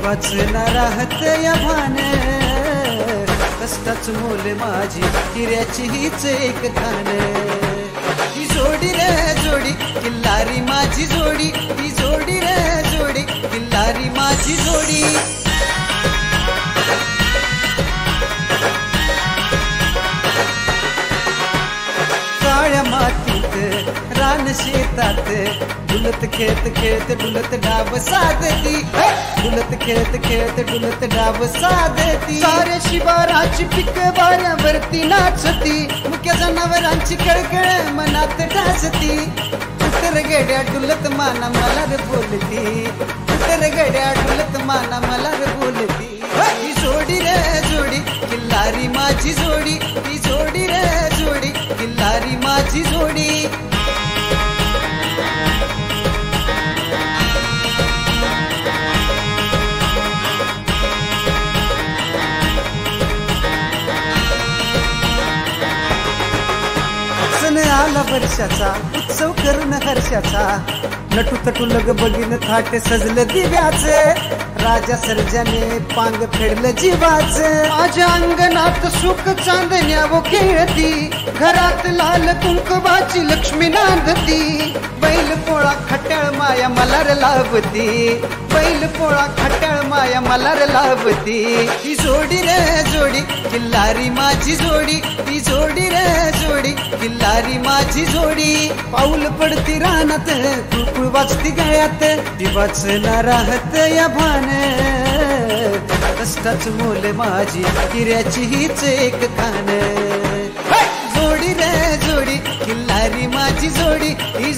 वाचना राहत या भान कष्टाच मोल माझी हिऱ्याची हीच एक खान ही जोडी रे जोडी किल्लारी माझी जोडी ही जोडी रे जोडी किल्लारी माझी जोडी काळ्या मातीत रान शेतात डुलत खेळत खेळत डुलत डाब साधती डुलत खेळत खेळत डुलत डाब साधती साऱ्या शिवाराची पिक वाऱ्यावरती नाचती मुख्य जनावरांची कळकळ मनात ढासती उतर गड्या डुलत माना मला रे बोलती उतर गड्या डुलत माना मला रे बोलती ही जोडी रे जोडी किल्लारी माझी जोडी ही जोडी रे जोडी किल्लारी माझी जोडी आला वर्षाचा उत्सव करून हर्षाचा नटू तटू लग बघीन थाट सजलं दिव्याचे राजा सर्जाने पांग फेडलं जीवाचं माझ्या अंगणात सुख चांदण्यावर खेळती घरात लाल कुंकवाची लक्ष्मी नांदती बैल पोळा खट्याळ माया मलार लावती बैल पोळा खट्याळ माया मलार लावती ही जोडी रे जोडी किल्लारी माझी जोडी ही जोडी रे जोडी किल्लारी माझी जोडी पाऊल पडती रानात कुळकुळ वाजती गळ्यात ती वाचना राहत या भान कष्टाच मोल माझी हिऱ्याची हीच एक खान जोडी रे जोडी किल्लारी माझी जोडी ही